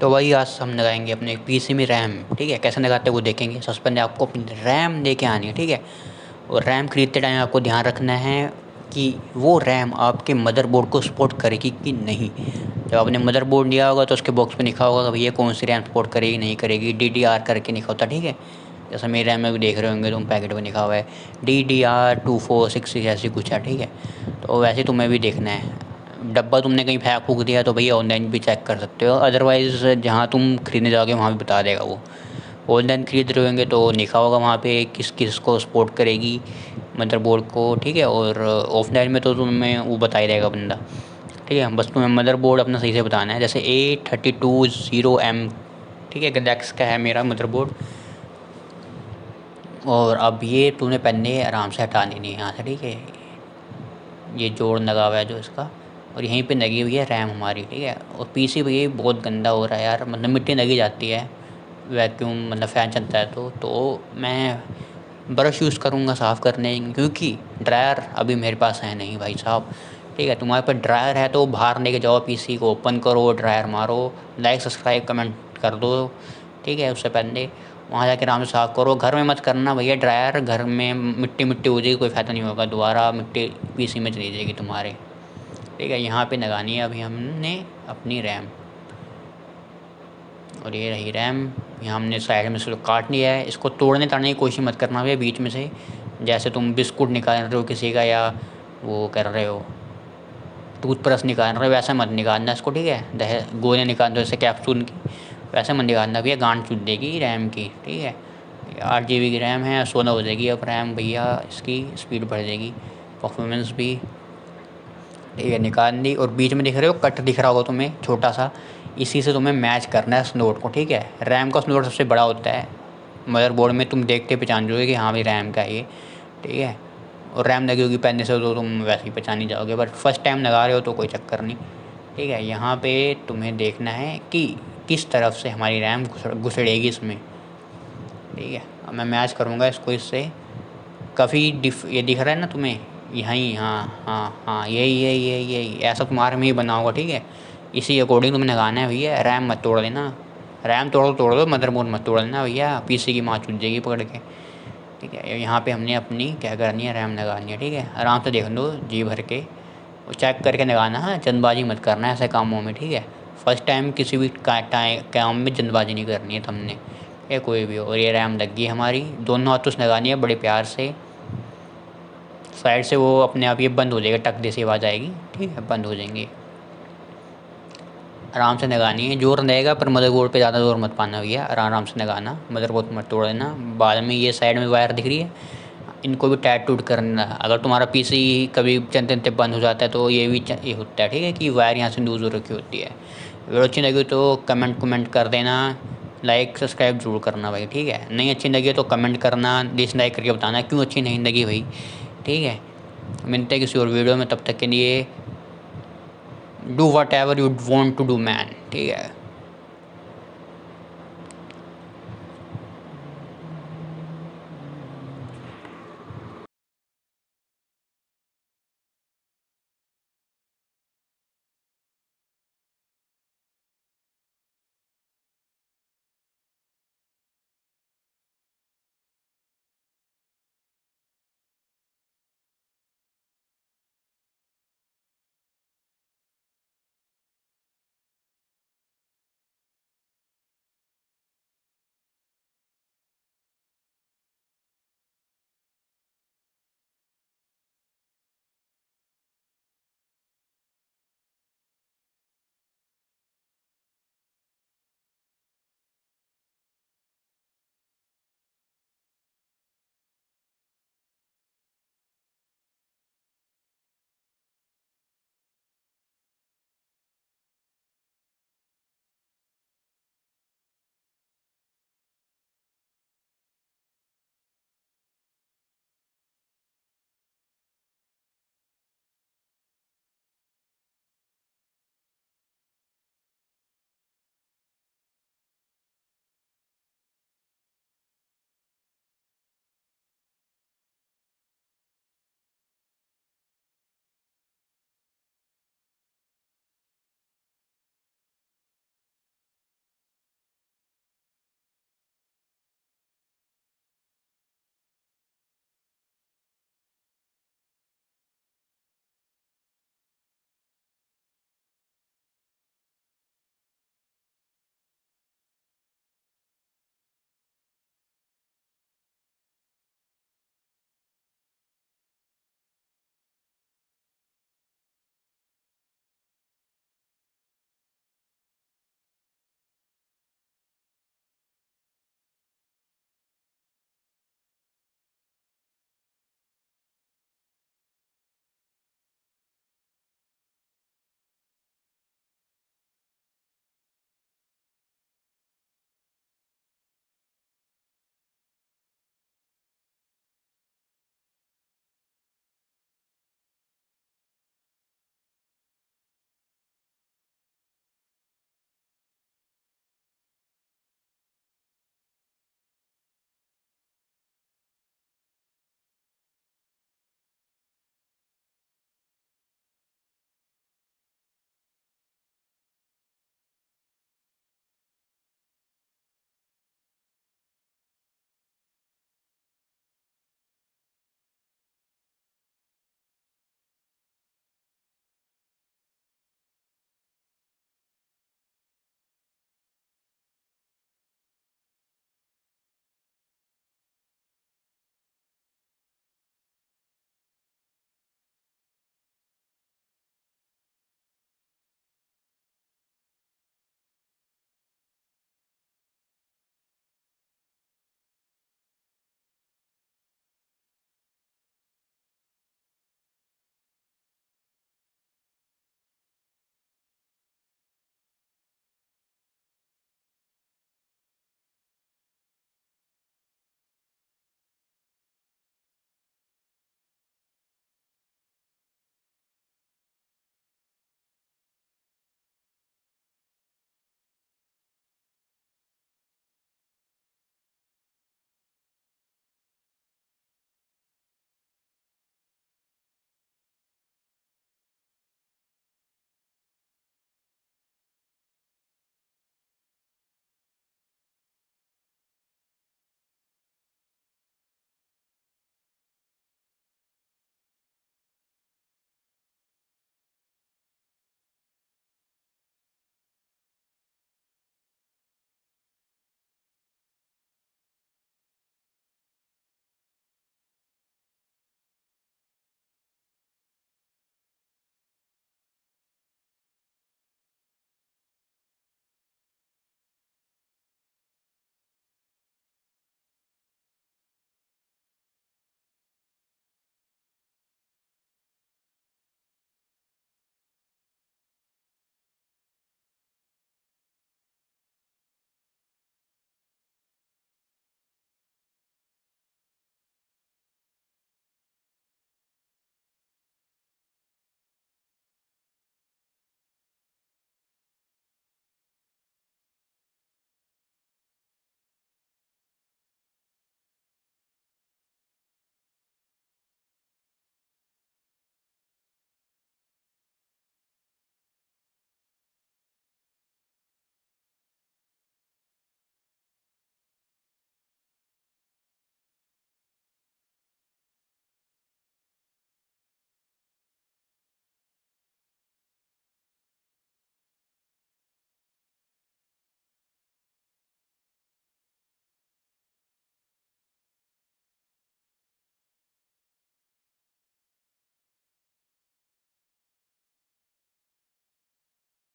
तो वही आज हम लगाएंगे अपने पीसी में रैम। ठीक है, कैसे लगाते हैं वो देखेंगे। सबसे पहले आपको अपनी रैम लेके आनी है। ठीक है, और रैम खरीदते टाइम आपको ध्यान रखना है कि वो रैम आपके मदरबोर्ड को सपोर्ट करेगी कि नहीं। जब आपने मदरबोर्ड लिया होगा तो उसके बॉक्स पे लिखा होगा कि भैया कौन सी रैम सपोर्ट करेगी नहीं करेगी, DDR करके लिखा होता है। ठीक है, जैसे मेरे रैम में भी देख रहे होंगे तुम, पैकेट में लिखा हुआ है DDR246 ऐसी कुछ है। ठीक है, तो वैसे तुम्हें भी देखना है। डब्बा तुमने कहीं फेंक फूक दिया तो भैया ऑनलाइन भी चेक कर सकते हो, अदरवाइज़ जहाँ तुम खरीदने जाओगे वहाँ भी बता देगा वो। ऑनलाइन खरीद रहे होंगे तो लिखा होगा वहाँ पे किस किस को सपोर्ट करेगी मदरबोर्ड को। ठीक है, और ऑफलाइन में तो तुम्हें वो बता ही देगा बंदा। ठीक है, बस तुम्हें मदरबोर्ड अपना सही से बताना है। जैसे A3200M, ठीक है, गैलेक्स का है मेरा मदरबोर्ड। और अब ये तूने पन्ने आराम से हटा लेनी है यहाँ से। ठीक है, ये जोड़ लगा हुआ है जो इसका, और यहीं पे लगी हुई है रैम हमारी। ठीक है, और पीसी भी बहुत गंदा हो रहा है यार, मतलब मिट्टी लगी जाती है वैक्यूम, मतलब फ़ैन चलता है तो मैं ब्रश यूज़ करूँगा साफ़ करने, क्योंकि ड्रायर अभी मेरे पास है नहीं भाई साहब। ठीक है, तुम्हारे पास ड्रायर है तो बाहर लेके जाओ, पीसी को ओपन करो, ड्रायर मारो, लाइक सब्सक्राइब कमेंट कर दो। ठीक है, उससे पहले वहाँ जाके आराम से साफ़ करो। घर में मत करना भैया ड्रायर, घर में मिट्टी मिट्टी हो जाएगी, कोई फ़ायदा नहीं होगा, दोबारा मिट्टी पीसी में चली जाएगी तुम्हारे। ठीक है, यहाँ पे लगानी है अभी हमने अपनी रैम, और ये रही रैम। यहाँ हमने साइड में से काट लिया है, इसको तोड़ने ताड़ने की कोशिश मत करना भैया बीच में से, जैसे तुम बिस्कुट निकाल रहे हो किसी का, या वो कर रहे हो टूथब्रश निकाल रहे हो, वैसा मत निकालना इसको। ठीक है, गोले निकाल दो जैसे कैप्सूल की, वैसे मत निकालना भैया, गांठ चुद देगी रैम की। ठीक है, 8 GB की रैम है, 16 हो जाएगी अब रैम भैया, इसकी स्पीड बढ़ जाएगी, परफॉर्मेंस भी। ठीक है, निकाल ली। और बीच में दिख रहे हो कट दिख रहा होगा तुम्हें छोटा सा, इसी से तुम्हें मैच करना है स्लोट को। ठीक है, रैम का स्लोट सबसे बड़ा होता है मदरबोर्ड में, तुम देखते पहचान जाओगे कि हाँ भाई रैम का ये। ठीक है, और रैम लगी होगी पहले से तो तुम वैसे ही पहचान ही जाओगे, बट फर्स्ट टाइम लगा रहे हो तो कोई चक्कर नहीं। ठीक है, यहाँ पे तुम्हें देखना है कि किस तरफ से हमारी रैम घुसड़ेगी इसमें। ठीक है, अब मैं मैच करूँगा इसको इससे। काफ़ी डिफ ये दिख रहा है ना तुम्हें, यहीं, हाँ हाँ हाँ, यही यही यही यही, ऐसा तुम्हारे में ही बना होगा। ठीक है, इसी अकॉर्डिंग तुम्हें लगाना है भैया, रैम मत तोड़ देना। रैम तोड़ दो, मदरबोर्ड मत तोड़ देना भैया, पीसी की माँ चुन जाएगी पकड़ के। ठीक है, यहाँ पे हमने अपनी क्या करनी है, रैम लगानी है। ठीक है, आराम से देख लो जी भर के, और चेक करके लगाना है, जल्दबाजी मत करना है ऐसे कामों में। ठीक है, फर्स्ट टाइम किसी भी काम में जल्दबाजी नहीं करनी है तुमने, या कोई भी हो। और ये रैम लग गई हमारी, दोनों हाथों से लगानी है बड़े प्यार से। साइड से वो अपने आप ये बंद हो जाएगा, टक जैसी आवाज़ आएगी। ठीक है, बंद हो जाएंगी। आराम से लगानी है, जोर रहेगा पर मदरबोर्ड पे ज़्यादा जोर मत पाना भैया, आराम से लगाना, मदरबोर्ड मत तोड़ देना। बाद में ये साइड में वायर दिख रही है, इनको भी टाइट टूट करना। अगर तुम्हारा पीसी कभी चलते चलते बंद हो जाता है तो ये भी ये होता है। ठीक है, कि वायर यहाँ से लूज़ हो रखी होती है। वीडियो अच्छी लगी तो कमेंट कर देना, लाइक सब्सक्राइब जरूर करना भाई। ठीक है, नहीं अच्छी लगी तो कमेंट करना, डिसलाइक करके बताना क्यों अच्छी नहीं लगी भाई। ठीक है, मिलते हैं किसी और वीडियो में, तब तक के लिए do whatever you want to do man. ठीक है।